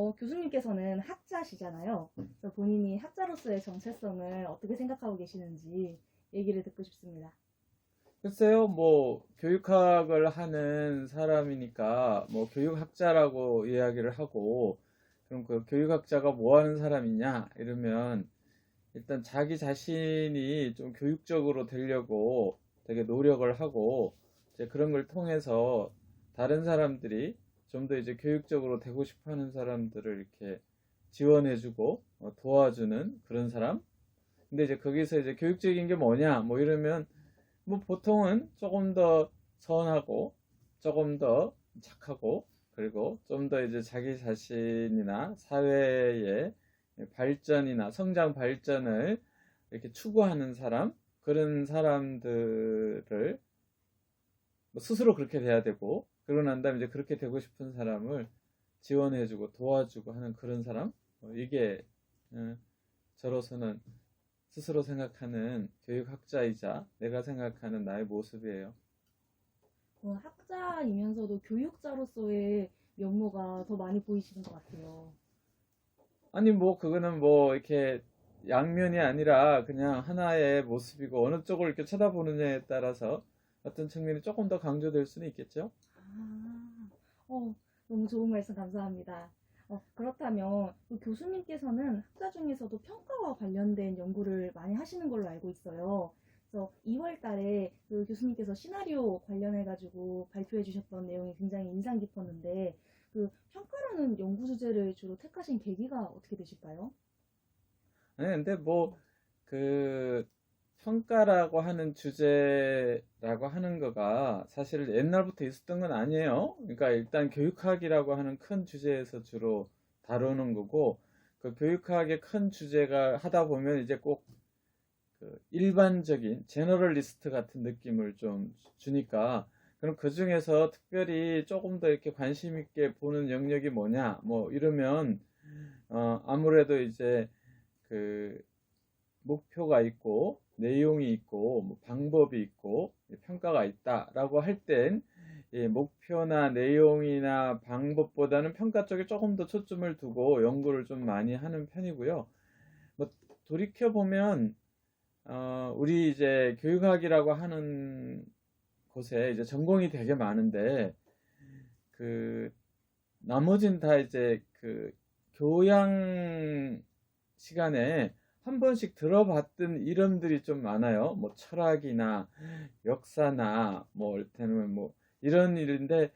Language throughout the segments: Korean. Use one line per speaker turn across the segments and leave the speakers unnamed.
교수님께서는 학자시잖아요. 그래서 본인이 학자로서의 정체성을 어떻게 생각하고 계시는지 얘기를 듣고 싶습니다.
글쎄요, 뭐, 교육학을 하는 사람이니까, 뭐, 교육학자라고 이야기를 하고, 그럼 그 교육학자가 뭐 하는 사람이냐? 이러면, 일단 자기 자신이 좀 교육적으로 되려고 되게 노력을 하고, 이제 그런 걸 통해서 다른 사람들이 좀 더 이제 교육적으로 되고 싶어 하는 사람들을 이렇게 지원해주고, 도와주는 그런 사람? 근데 이제 거기서 이제 교육적인 게 뭐냐? 뭐 이러면, 뭐 보통은 조금 더 선하고 조금 더 착하고 그리고 좀 더 이제 자기 자신이나 사회의 발전이나 성장 발전을 이렇게 추구하는 사람 그런 사람들을 뭐 스스로 그렇게 돼야 되고 그러고 난 다음에 이제 그렇게 되고 싶은 사람을 지원해주고 도와주고 하는 그런 사람 이게 저로서는 스스로 생각하는 교육학자이자 내가 생각하는 나의 모습이에요.
학자이면서도 교육자로서의 면모가 더 많이 보이시는 것 같아요.
아니 뭐 그거는 뭐 이렇게 양면이 아니라 그냥 하나의 모습이고 어느 쪽을 이렇게 쳐다보느냐에 따라서 어떤 측면이 조금 더 강조될 수는 있겠죠.
아, 너무 좋은 말씀 감사합니다. 그렇다면 그 교수님께서는 학자 중에서도 평가와 관련된 연구를 많이 하시는 걸로 알고 있어요. 그래서 2월 달에 그 교수님께서 시나리오 관련해가지고 발표해 주셨던 내용이 굉장히 인상 깊었는데, 그 평가라는 연구 주제를 주로 택하신 계기가 어떻게 되실까요?
네, 근데 뭐 그 평가라고 하는 주제라고 하는 거가 사실 옛날부터 있었던 건 아니에요. 그러니까 일단 교육학이라고 하는 큰 주제에서 주로 다루는 거고 그 교육학의 큰 주제가 하다 보면 이제 꼭 그 일반적인 제너럴리스트 같은 느낌을 좀 주니까 그럼 그 중에서 특별히 조금 더 이렇게 관심 있게 보는 영역이 뭐냐 뭐 이러면 아무래도 이제 그 목표가 있고 내용이 있고 뭐 방법이 있고 평가가 있다라고 할 땐 목표나 내용이나 방법보다는 평가 쪽에 조금 더 초점을 두고 연구를 좀 많이 하는 편이고요. 뭐 돌이켜 보면 우리 이제 교육학이라고 하는 곳에 이제 전공이 되게 많은데 그 나머진 다 이제 그 교양 시간에 한 번씩 들어봤던 이름들이 좀 많아요. 뭐 철학이나 역사나 뭐 이를테면 뭐 이런 일인데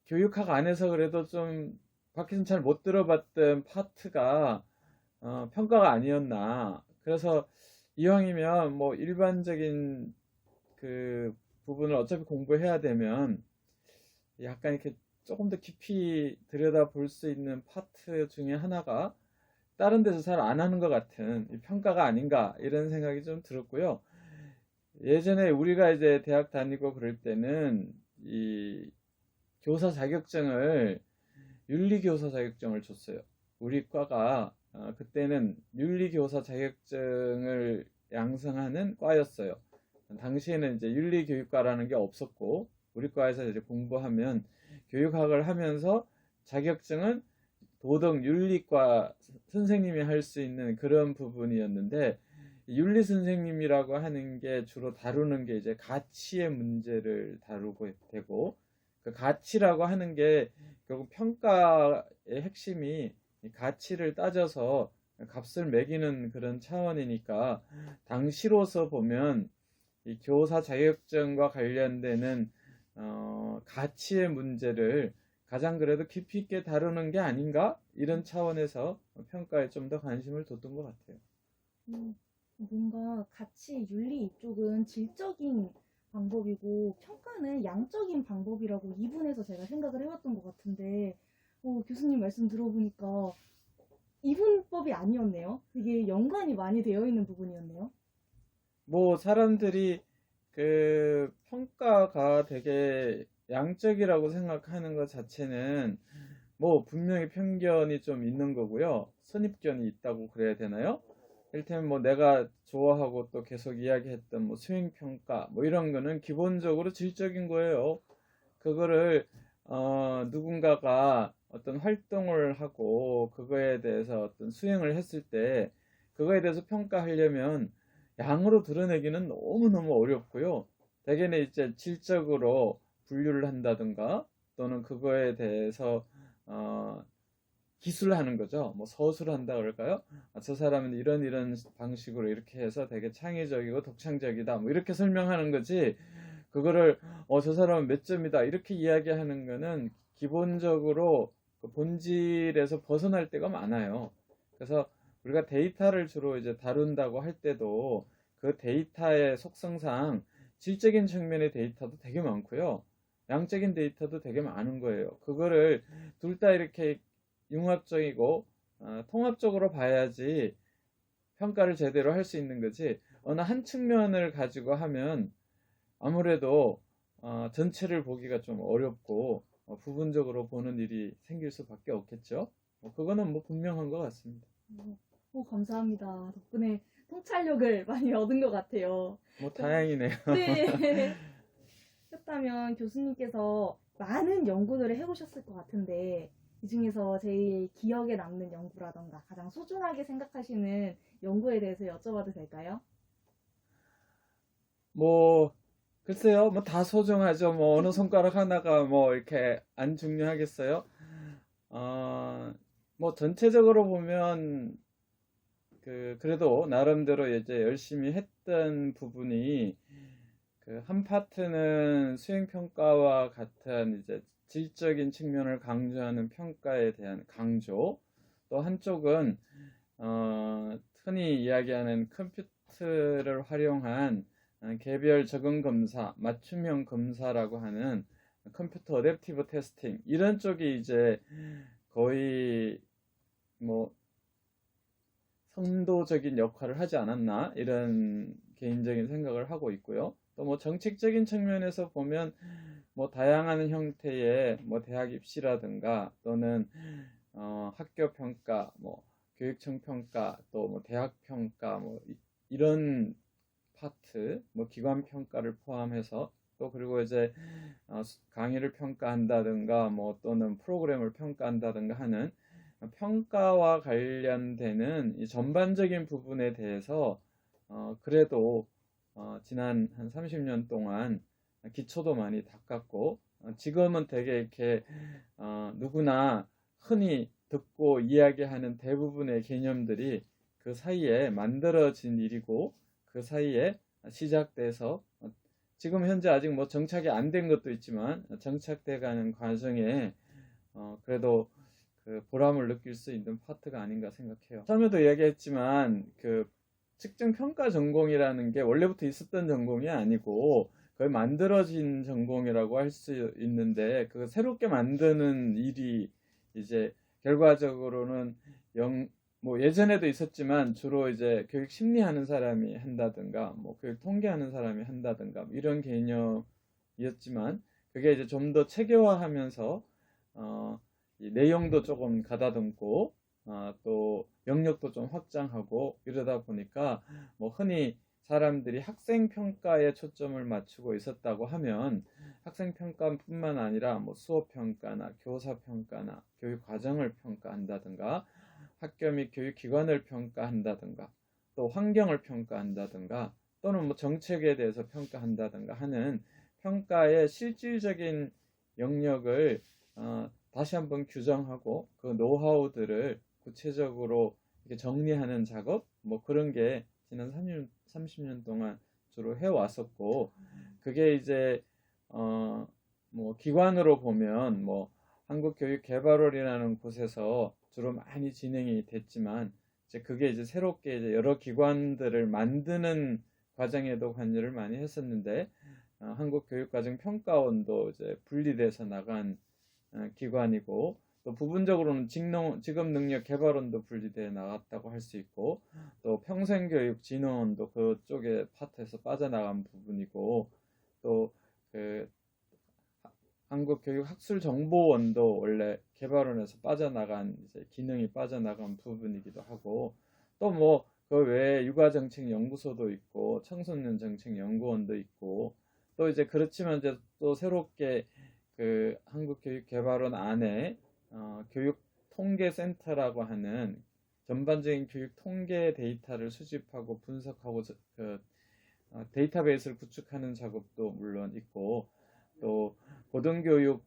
교육학 안에서 그래도 좀 밖에서는 잘 못 들어봤던 파트가 평가가 아니었나. 그래서 이왕이면 뭐 일반적인 그 부분을 어차피 공부해야 되면 약간 이렇게 조금 더 깊이 들여다볼 수 있는 파트 중에 하나가 다른 데서 잘 안 하는 것 같은 평가가 아닌가 이런 생각이 좀 들었고요. 예전에 우리가 이제 대학 다니고 그럴 때는 이 교사 자격증을 윤리교사 자격증을 줬어요. 우리 과가 그때는 윤리교사 자격증을 양성하는 과였어요. 당시에는 이제 윤리교육과라는 게 없었고 우리 과에서 이제 공부하면 교육학을 하면서 자격증은 도덕 윤리과 선생님이 할 수 있는 그런 부분이었는데 윤리 선생님이라고 하는 게 주로 다루는 게 이제 가치의 문제를 다루고 되고 그 가치라고 하는 게 결국 평가의 핵심이 가치를 따져서 값을 매기는 그런 차원이니까 당시로서 보면 이 교사 자격증과 관련되는 가치의 문제를 가장 그래도 깊이 있게 다루는 게 아닌가 이런 차원에서 평가에 좀 더 관심을 뒀던 것 같아요.
음, 뭔가 가치, 윤리 이쪽은 질적인 방법이고 평가는 양적인 방법이라고 이분에서 제가 생각을 해왔던 것 같은데, 교수님 말씀 들어보니까 이분법이 아니었네요. 되게 연관이 많이 되어 있는 부분이었네요.
뭐 사람들이 그 평가가 되게 양적이라고 생각하는 것 자체는 뭐 분명히 편견이 좀 있는 거고요. 선입견이 있다고 그래야 되나요? 이를테면 뭐 내가 좋아하고 또 계속 이야기했던 뭐 수행평가 뭐 이런 거는 기본적으로 질적인 거예요. 그거를 누군가가 어떤 활동을 하고 그거에 대해서 어떤 수행을 했을 때 그거에 대해서 평가하려면 양으로 드러내기는 너무너무 어렵고요. 대개는 이제 질적으로 분류를 한다든가 또는 그거에 대해서 어, 기술하는 거죠. 뭐 서술한다 그럴까요? 저 사람은 이런 방식으로 이렇게 해서 되게 창의적이고 독창적이다. 뭐 이렇게 설명하는 거지. 그거를 저 사람은 몇 점이다 이렇게 이야기하는 거는 기본적으로 그 본질에서 벗어날 때가 많아요. 그래서 우리가 데이터를 주로 이제 다룬다고 할 때도 그 데이터의 속성상 질적인 측면의 데이터도 되게 많고요. 양적인 데이터도 되게 많은 거예요. 그거를 둘 다 이렇게 융합적이고 통합적으로 봐야지 평가를 제대로 할 수 있는 거지. 어느 한 측면을 가지고 하면 아무래도 전체를 보기가 좀 어렵고 부분적으로 보는 일이 생길 수밖에 없겠죠. 그거는 뭐 분명한 것 같습니다.
감사합니다. 덕분에 통찰력을 많이 얻은 것 같아요.
뭐 다행이네요.
네. 그렇다면 교수님께서 많은 연구들을 해보셨을 것 같은데 이 중에서 제일 기억에 남는 연구라던가 가장 소중하게 생각하시는 연구에 대해서 여쭤봐도 될까요?
뭐 글쎄요, 뭐 다 소중하죠. 뭐 어느 손가락 하나가 뭐 이렇게 안 중요하겠어요? 뭐 전체적으로 보면 그래도 나름대로 이제 열심히 했던 부분이 그 한 파트는 수행 평가와 같은 이제 질적인 측면을 강조하는 평가에 대한 강조, 또 한쪽은 흔히 이야기하는 컴퓨터를 활용한 개별 적응 검사, 맞춤형 검사라고 하는 컴퓨터 어댑티브 테스팅 이런 쪽이 이제 거의 뭐 선도적인 역할을 하지 않았나 이런 개인적인 생각을 하고 있고요. 또 뭐 정책적인 측면에서 보면 뭐 다양한 형태의 뭐 대학 입시라든가 또는 학교 평가, 뭐 교육청 평가, 또 뭐 대학 평가, 뭐 이런 파트, 뭐 기관 평가를 포함해서 또 그리고 이제 강의를 평가한다든가 뭐 또는 프로그램을 평가한다든가 하는 평가와 관련되는 이 전반적인 부분에 대해서 그래도 지난 한 30년 동안 기초도 많이 닦았고 지금은 되게 이렇게 누구나 흔히 듣고 이야기하는 대부분의 개념들이 그 사이에 만들어진 일이고 그 사이에 시작돼서 지금 현재 아직 뭐 정착이 안 된 것도 있지만 정착돼 가는 과정에 그래도 그 보람을 느낄 수 있는 파트가 아닌가 생각해요. 처음에도 이야기했지만 그 측정 평가 전공이라는 게 원래부터 있었던 전공이 아니고 거의 만들어진 전공이라고 할 수 있는데 그 새롭게 만드는 일이 이제 결과적으로는 뭐 예전에도 있었지만 주로 이제 교육 심리하는 사람이 한다든가 뭐 교육 통계하는 사람이 한다든가 뭐 이런 개념이었지만 그게 이제 좀 더 체계화하면서 이 내용도 조금 가다듬고 또 영역도 좀 확장하고 이러다 보니까 뭐 흔히 사람들이 학생 평가에 초점을 맞추고 있었다고 하면 학생 평가뿐만 아니라 뭐 수업 평가나 교사 평가나 교육 과정을 평가한다든가 학교 및 교육기관을 평가한다든가 또 환경을 평가한다든가 또는 뭐 정책에 대해서 평가한다든가 하는 평가의 실질적인 영역을 다시 한번 규정하고 그 노하우들을 구체적으로 이렇게 정리하는 작업 뭐 그런 게 지난 30년 동안 주로 해왔었고 그게 이제 뭐 기관으로 보면 뭐 한국교육개발원이라는 곳에서 주로 많이 진행이 됐지만 이제 그게 이제 새롭게 이제 여러 기관들을 만드는 과정에도 관여를 많이 했었는데 한국교육과정평가원도 이제 분리돼서 나간 기관이고 또 부분적으로는 직업능력개발원도 분리되어 나갔다고 할 수 있고 또 평생교육진흥원도 그쪽에 파트에서 빠져나간 부분이고 또 그 한국교육학술정보원도 원래 개발원에서 빠져나간 이제 기능이 빠져나간 부분이기도 하고 또 뭐 그 외에 육아정책연구소도 있고 청소년정책연구원도 있고 또 이제 그렇지만 이제 또 새롭게 그 한국교육개발원 안에 교육통계센터라고 하는 전반적인 교육 통계 데이터를 수집하고 분석하고 데이터베이스를 구축하는 작업도 물론 있고, 또 고등교육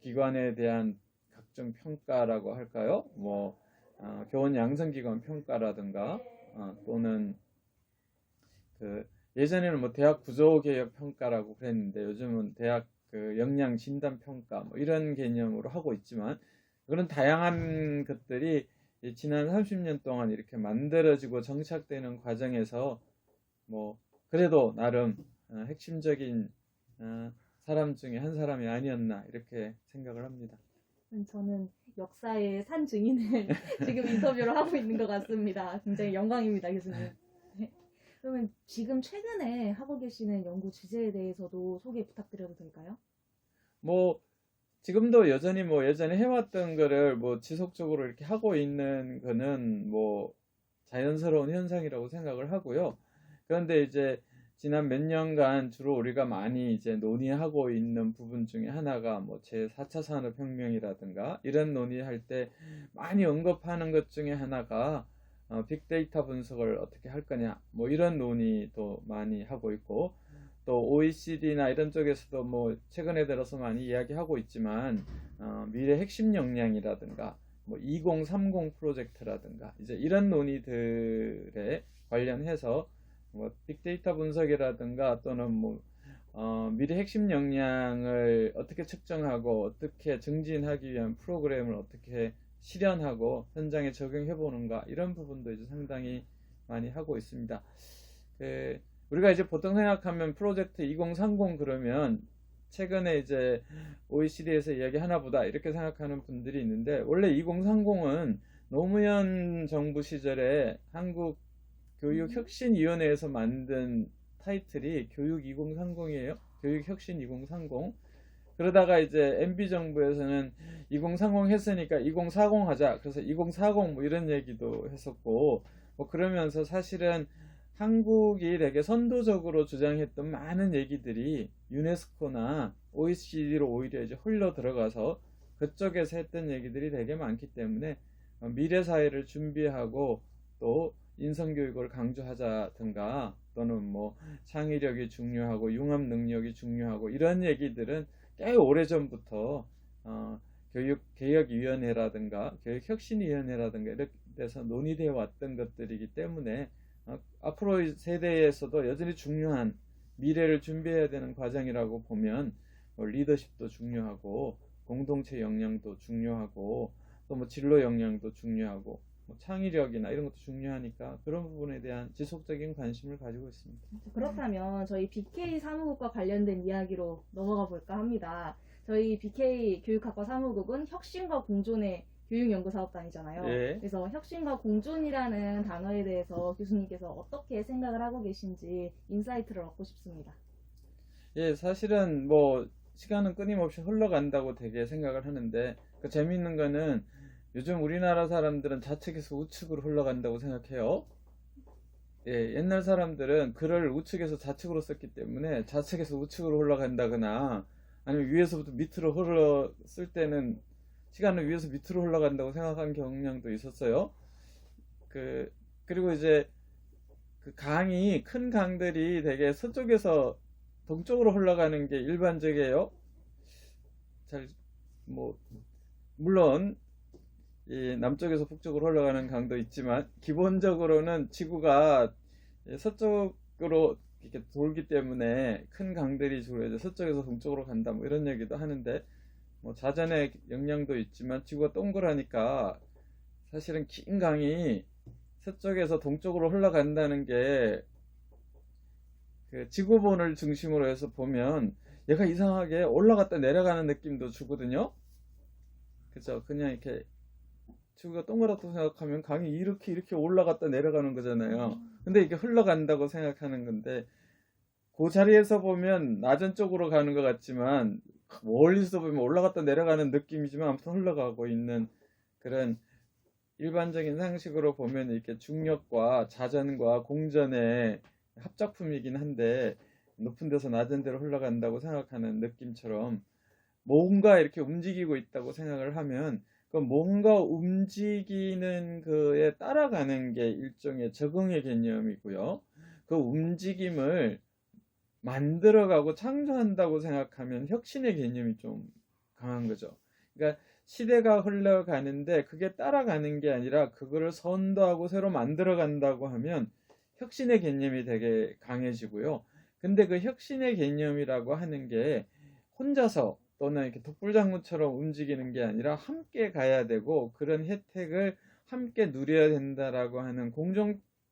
기관에 대한 각종 평가라고 할까요? 뭐 교원 양성기관 평가라든가 또는 그 예전에는 뭐 대학 구조개혁 평가라고 그랬는데 요즘은 대학 그 역량 진단 평가 뭐 이런 개념으로 하고 있지만, 그런 다양한 것들이 지난 30년 동안 이렇게 만들어지고 정착되는 과정에서 뭐 그래도 나름 핵심적인 사람 중에 한 사람이 아니었나 이렇게 생각을 합니다.
저는 역사의 산 증인을 지금 인터뷰를 하고 있는 것 같습니다. 굉장히 영광입니다, 교수님. 네. 그러면 지금 최근에 하고 계시는 연구 주제에 대해서도 소개 부탁드려도 될까요?
뭐 지금도 여전히 뭐 예전에 해왔던 거를 뭐 지속적으로 이렇게 하고 있는 거는 뭐 자연스러운 현상이라고 생각을 하고요. 그런데 이제 지난 몇 년간 주로 우리가 많이 이제 논의하고 있는 부분 중에 하나가 뭐 제4차 산업혁명이라든가 이런 논의할 때 많이 언급하는 것 중에 하나가 빅데이터 분석을 어떻게 할 거냐 뭐 이런 논의도 많이 하고 있고, 또 OECD나 이런 쪽에서도 뭐 최근에 들어서 많이 이야기하고 있지만 미래 핵심 역량이라든가 뭐 2030 프로젝트라든가 이제 이런 논의들에 관련해서 뭐 빅데이터 분석이라든가 또는 뭐 미래 핵심 역량을 어떻게 측정하고 어떻게 증진하기 위한 프로그램을 어떻게 실현하고 현장에 적용해 보는가 이런 부분도 이제 상당히 많이 하고 있습니다. 우리가 이제 보통 생각하면 프로젝트 2030 그러면 최근에 이제 OECD에서 이야기하나 보다 이렇게 생각하는 분들이 있는데, 원래 2030은 노무현 정부 시절에 한국 교육혁신위원회에서 만든 타이틀이 교육 2030이에요. 교육혁신 2030. 그러다가 이제 MB 정부에서는 2030 했으니까 2040 하자. 그래서 2040 뭐 이런 얘기도 했었고, 뭐 그러면서 사실은 한국이 되게 선도적으로 주장했던 많은 얘기들이 유네스코나 OECD로 오히려 이제 흘러 들어가서 그쪽에서 했던 얘기들이 되게 많기 때문에 미래 사회를 준비하고 또 인성교육을 강조하자든가 또는 뭐 창의력이 중요하고 융합 능력이 중요하고 이런 얘기들은 꽤 오래전부터 교육개혁위원회라든가 교육혁신위원회라든가 이렇게 돼서 논의되어 왔던 것들이기 때문에 앞으로 세대에서도 여전히 중요한 미래를 준비해야 되는 과정이라고 보면 리더십도 중요하고 공동체 역량도 중요하고 또 뭐 진로 역량도 중요하고 뭐 창의력이나 이런 것도 중요하니까 그런 부분에 대한 지속적인 관심을 가지고 있습니다.
그렇다면 저희 BK 사무국과 관련된 이야기로 넘어가 볼까 합니다. 저희 BK 교육학과 사무국은 혁신과 공존의 교육연구사업단이잖아요.
예.
그래서 혁신과 공존이라는 단어에 대해서 교수님께서 어떻게 생각을 하고 계신지 인사이트를 얻고 싶습니다.
예, 사실은 뭐 시간은 끊임없이 흘러간다고 되게 생각을 하는데, 그 재미있는 거는 요즘 우리나라 사람들은 좌측에서 우측으로 흘러간다고 생각해요. 예, 옛날 사람들은 글을 우측에서 좌측으로 썼기 때문에 좌측에서 우측으로 흘러간다거나 아니면 위에서부터 밑으로 쓸 때는 시간은 위에서 밑으로 흘러간다고 생각한 경향도 있었어요. 그리고 이제 그 큰 강들이 되게 서쪽에서 동쪽으로 흘러가는 게 일반적이에요. 뭐 물론 이 남쪽에서 북쪽으로 흘러가는 강도 있지만 기본적으로는 지구가 서쪽으로 이렇게 돌기 때문에 큰 강들이 주로 이제 서쪽에서 동쪽으로 간다 뭐 이런 얘기도 하는데, 뭐 자전의 영향도 있지만 지구가 동그라니까 사실은 긴 강이 서쪽에서 동쪽으로 흘러간다는 게 그 지구본을 중심으로 해서 보면 얘가 이상하게 올라갔다 내려가는 느낌도 주거든요. 그죠? 그냥 이렇게 지구가 동그랗다고 생각하면 강이 이렇게 올라갔다 내려가는 거잖아요. 근데 이게 흘러간다고 생각하는 건데, 그 자리에서 보면 나전 쪽으로 가는 것 같지만 멀리서 보면 올라갔다 내려가는 느낌이지만 아무튼 흘러가고 있는 그런 일반적인 상식으로 보면 이렇게 중력과 자전과 공전의 합작품이긴 한데 높은 데서 낮은 데로 흘러간다고 생각하는 느낌처럼 뭔가 이렇게 움직이고 있다고 생각을 하면 그 뭔가 움직이는 그에 따라가는 게 일종의 적응의 개념이고요. 그 움직임을 만들어가고 창조한다고 생각하면 혁신의 개념이 좀 강한 거죠. 그러니까 시대가 흘러가는데 그게 따라가는 게 아니라 그거를 선도하고 새로 만들어간다고 하면 혁신의 개념이 되게 강해지고요. 근데 그 혁신의 개념이라고 하는 게 혼자서 또는 이렇게 독불장군처럼 움직이는 게 아니라 함께 가야 되고 그런 혜택을 함께 누려야 된다라고 하는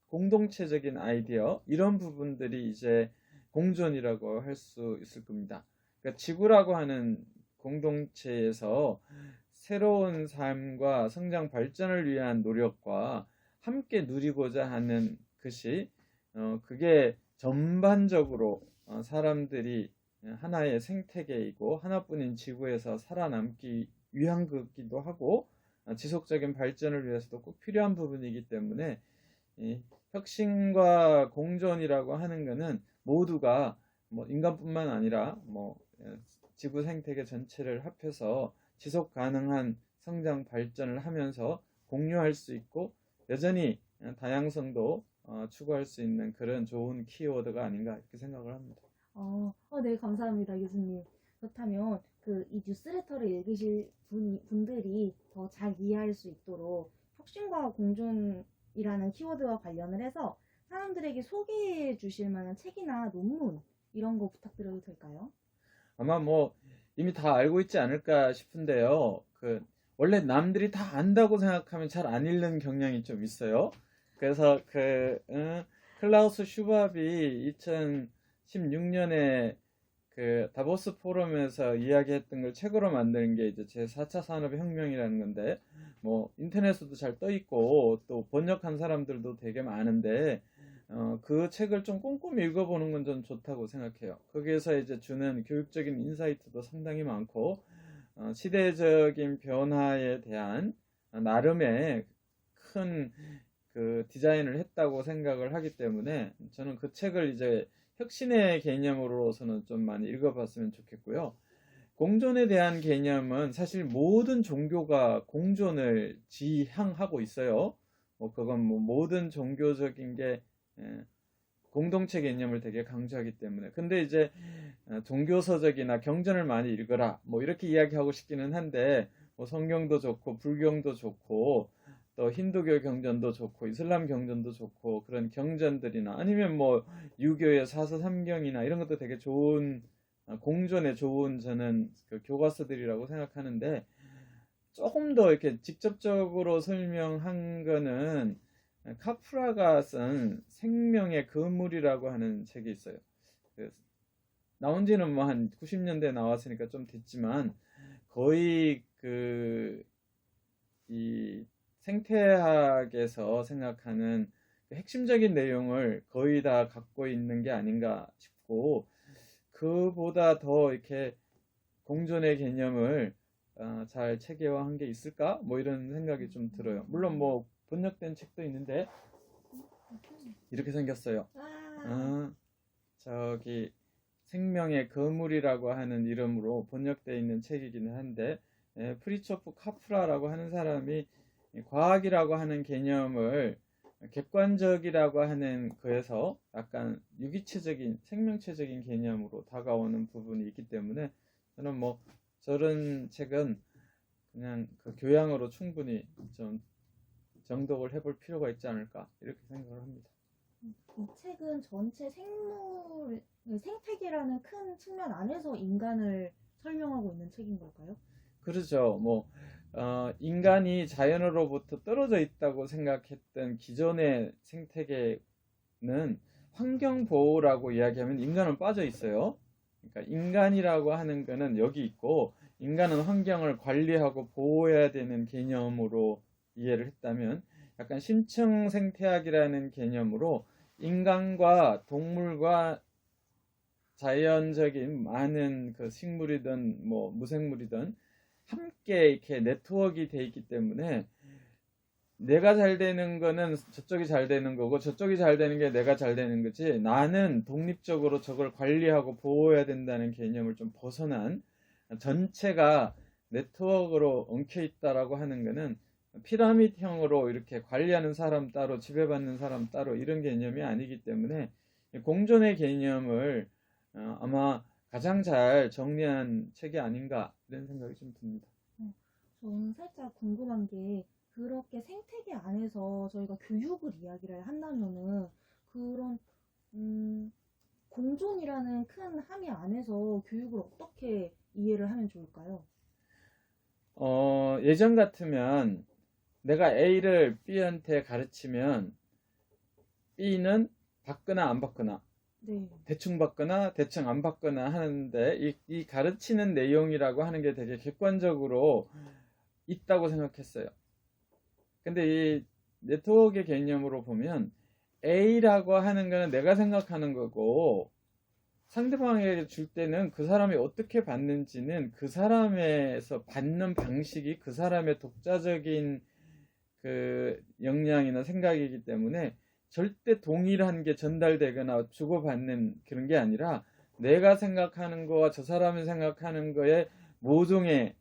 공동체적인 아이디어 이런 부분들이 이제 공존이라고 할 수 있을 겁니다. 그러니까 지구라고 하는 공동체에서 새로운 삶과 성장 발전을 위한 노력과 함께 누리고자 하는 것이 그게 전반적으로 사람들이 하나의 생태계이고 하나뿐인 지구에서 살아남기 위한 거기도 하고 지속적인 발전을 위해서도 꼭 필요한 부분이기 때문에 이 혁신과 공존이라고 하는 것은 모두가 뭐 인간뿐만 아니라 뭐 지구 생태계 전체를 합해서 지속 가능한 성장 발전을 하면서 공유할 수 있고 여전히 다양성도 추구할 수 있는 그런 좋은 키워드가 아닌가 이렇게 생각을 합니다.
네, 감사합니다, 교수님. 그렇다면 이 뉴스레터를 읽으실 분들이 더 잘 이해할 수 있도록 혁신과 공존이라는 키워드와 관련을 해서 사람들에게 소개해 주실 만한 책이나 논문 이런 거 부탁드려도 될까요?
아마 뭐 이미 다 알고 있지 않을까 싶은데요. 원래 남들이 다 안다고 생각하면 잘 안 읽는 경향이 좀 있어요. 그래서 클라우스 슈밥이 2016년에 그 다보스 포럼에서 이야기했던 걸 책으로 만드는 게 이제 제4차 산업혁명이라는 건데 뭐 인터넷에도 잘 떠 있고 또 번역한 사람들도 되게 많은데 그 책을 좀 꼼꼼히 읽어보는 건 좀 좋다고 생각해요. 거기에서 이제 주는 교육적인 인사이트도 상당히 많고 시대적인 변화에 대한 나름의 큰 그 디자인을 했다고 생각을 하기 때문에 저는 그 책을 이제 혁신의 개념으로서는 좀 많이 읽어봤으면 좋겠고요. 공존에 대한 개념은 사실 모든 종교가 공존을 지향하고 있어요. 그건 뭐 모든 종교적인 게 공동체 개념을 되게 강조하기 때문에. 근데 이제 종교서적이나 경전을 많이 읽어라. 뭐 이렇게 이야기하고 싶기는 한데 뭐 성경도 좋고 불경도 좋고 또 힌두교 경전도 좋고 이슬람 경전도 좋고 그런 경전들이나 아니면 뭐 유교의 사서삼경이나 이런 것도 되게 좋은 공존에 좋은 저는 그 교과서들이라고 생각하는데 조금 더 이렇게 직접적으로 설명한 거는 카프라가 쓴 생명의 그물이라고 하는 책이 있어요. 나온 지는 뭐 한 90년대에 나왔으니까 좀 됐지만 거의 이 생태학에서 생각하는 그 핵심적인 내용을 거의 다 갖고 있는 게 아닌가 싶고 그보다 더 이렇게 공존의 개념을 잘 체계화한 게 있을까? 뭐 이런 생각이 좀 들어요. 물론 뭐 번역된 책도 있는데 이렇게 생겼어요. 저기 생명의 거물이라고 하는 이름으로 번역되어 있는 책이기는 한데 프리초프 카프라라고 하는 사람이 과학이라고 하는 개념을 객관적이라고 하는 거에서 약간 유기체적인 생명체적인 개념으로 다가오는 부분이 있기 때문에 저는 뭐 저런 책은 그냥 그 교양으로 충분히 좀 정독을 해볼 필요가 있지 않을까 이렇게 생각을 합니다.
이 책은 전체 생태계라는 큰 측면 안에서 인간을 설명하고 있는 책인 걸까요?
그렇죠. 뭐 인간이 자연으로부터 떨어져 있다고 생각했던 기존의 생태계는 환경 보호라고 이야기하면 인간은 빠져 있어요. 그러니까 인간이라고 하는 거는 여기 있고 인간은 환경을 관리하고 보호해야 되는 개념으로 이해를 했다면 약간 심층 생태학이라는 개념으로 인간과 동물과 자연적인 많은 그 식물이든 뭐 무생물이든 함께 이렇게 네트워크가 돼 있기 때문에 내가 잘 되는 거는 저쪽이 잘 되는 거고 저쪽이 잘 되는 게 내가 잘 되는 거지 나는 독립적으로 저걸 관리하고 보호해야 된다는 개념을 좀 벗어난 전체가 네트워크로 엉켜 있다라고 하는 거는 피라미드형으로 이렇게 관리하는 사람 따로 지배받는 사람 따로 이런 개념이 아니기 때문에 공존의 개념을 아마 가장 잘 정리한 책이 아닌가 이런 생각이 좀 듭니다.
저는 살짝 궁금한 게 그렇게 생태계 안에서 저희가 교육을 이야기를 한다면은 그런 공존이라는 큰 함의 안에서 교육을 어떻게 이해를 하면 좋을까요?
예전 같으면 내가 A를 B한테 가르치면 B는 받거나 안 받거나
네.
대충 받거나 대충 안 받거나 하는데 이 가르치는 내용이라고 하는 게 되게 객관적으로 있다고 생각했어요. 근데 이 네트워크의 개념으로 보면 A라고 하는 거는 내가 생각하는 거고 상대방에게 줄 때는 그 사람이 어떻게 받는지는 그 사람에서 받는 방식이 그 사람의 독자적인 그 역량이나 생각이기 때문에 절대 동일한 게 전달되거나 주고받는 그런 게 아니라 내가 생각하는 거와 저 사람이 생각하는 거의 모종의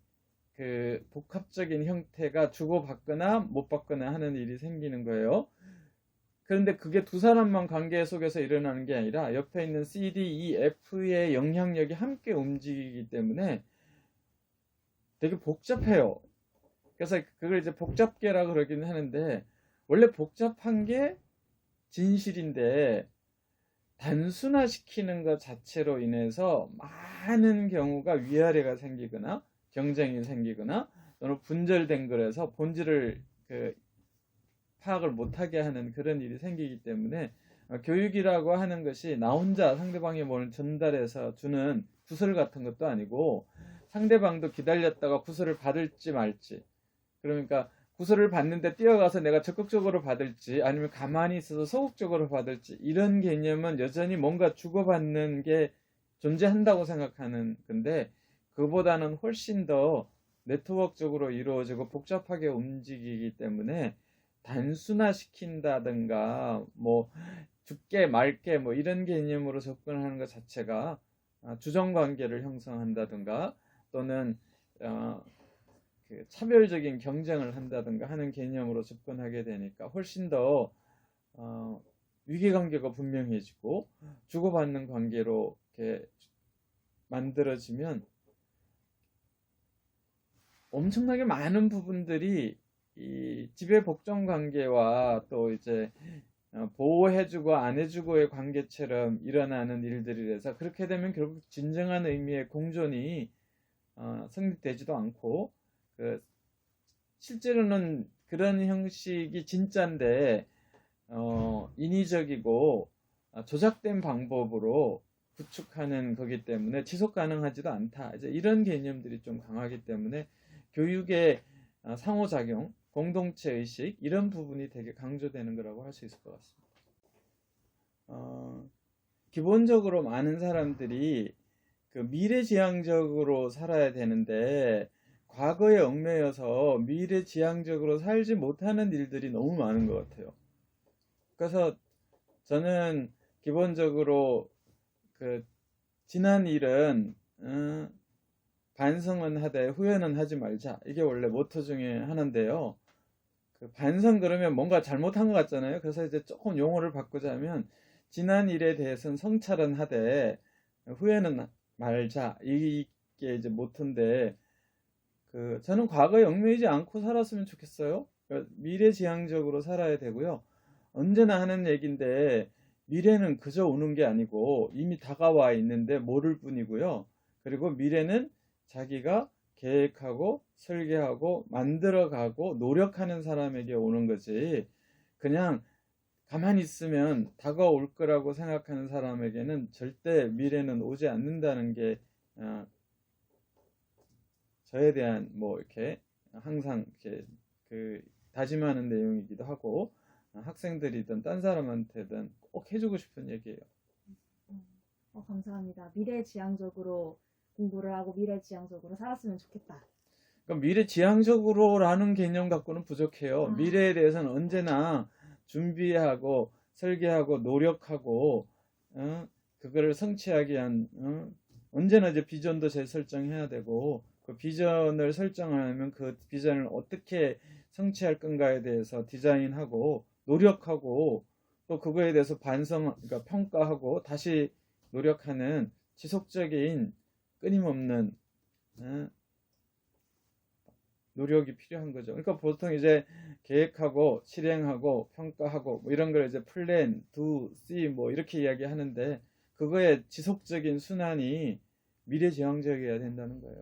그 복합적인 형태가 주고받거나 못 받거나 하는 일이 생기는 거예요. 그런데 그게 두 사람만 관계 속에서 일어나는 게 아니라 옆에 있는 C, D, E, F의 영향력이 함께 움직이기 때문에 되게 복잡해요. 그래서 그걸 이제 복잡계라고 그러긴 하는데 원래 복잡한 게 진실인데 단순화시키는 것 자체로 인해서 많은 경우가 위아래가 생기거나 경쟁이 생기거나 또는 분절된 거라서 본질을 파악을 못하게 하는 그런 일이 생기기 때문에 교육이라고 하는 것이 나 혼자 상대방의 뭘 전달해서 주는 구설 같은 것도 아니고 상대방도 기다렸다가 구설을 받을지 말지 그러니까 구설을 받는데 뛰어가서 내가 적극적으로 받을지 아니면 가만히 있어서 소극적으로 받을지 이런 개념은 여전히 뭔가 주고받는 게 존재한다고 생각하는 건데 그보다는 훨씬 더 네트워크적으로 이루어지고 복잡하게 움직이기 때문에 단순화시킨다든가 뭐 죽게 말게 뭐 이런 개념으로 접근하는 것 자체가 주정관계를 형성한다든가 또는 그 차별적인 경쟁을 한다든가 하는 개념으로 접근하게 되니까 훨씬 더 위계관계가 분명해지고 주고받는 관계로 이렇게 만들어지면 엄청나게 많은 부분들이 이 지배복종 관계와 또 이제 보호해주고 안 해주고의 관계처럼 일어나는 일들이라서 그렇게 되면 결국 진정한 의미의 공존이 성립되지도 않고 실제로는 그런 형식이 진짜인데 인위적이고 조작된 방법으로 구축하는 거기 때문에 지속 가능하지도 않다. 이제 이런 개념들이 좀 강하기 때문에 교육의 상호작용, 공동체 의식 이런 부분이 되게 강조되는 거라고 할 수 있을 것 같습니다. 기본적으로 많은 사람들이 그 미래지향적으로 살아야 되는데 과거에 얽매여서 미래지향적으로 살지 못하는 일들이 너무 많은 것 같아요. 그래서 저는 기본적으로 그 지난 일은 반성은 하되 후회는 하지 말자. 이게 원래 모토 중에 하나인데요. 그 반성 그러면 뭔가 잘못한 것 같잖아요. 그래서 이제 조금 용어를 바꾸자면 지난 일에 대해서는 성찰은 하되 후회는 말자. 이게 이제 모토인데 저는 과거에 얽매이지 않고 살았으면 좋겠어요. 그러니까 미래지향적으로 살아야 되고요. 언제나 하는 얘기인데 미래는 그저 오는 게 아니고 이미 다가와 있는데 모를 뿐이고요. 그리고 미래는 자기가 계획하고 설계하고 만들어가고 노력하는 사람에게 오는 거지 그냥 가만히 있으면 다가올 거라고 생각하는 사람에게는 절대 미래는 오지 않는다는 게 저에 대한 뭐 이렇게 항상 이렇게 다짐하는 내용이기도 하고 학생들이든 딴 사람한테든 꼭 해주고 싶은 얘기예요.
감사합니다. 미래지향적으로 공부를 하고 미래지향적으로 살았으면 좋겠다.
그러니까 미래지향적으로라는 개념 갖고는 부족해요. 미래에 대해서는 언제나 준비하고 설계하고 노력하고 그거를 성취하기 위한 언제나 이제 비전도 재설정해야 되고, 그 비전을 설정하면 그 비전을 어떻게 성취할 건가에 대해서 디자인하고 노력하고, 또 그거에 대해서 그러니까 평가하고 다시 노력하는 지속적인 끊임없는 어, 노력이 필요한 거죠. 그러니까 보통 이제 계획하고 실행하고 평가하고 뭐 이런 걸 이제 플랜, 도, 씨 뭐 이렇게 이야기하는데, 그거의 지속적인 순환이 미래지향적이어야 된다는 거예요.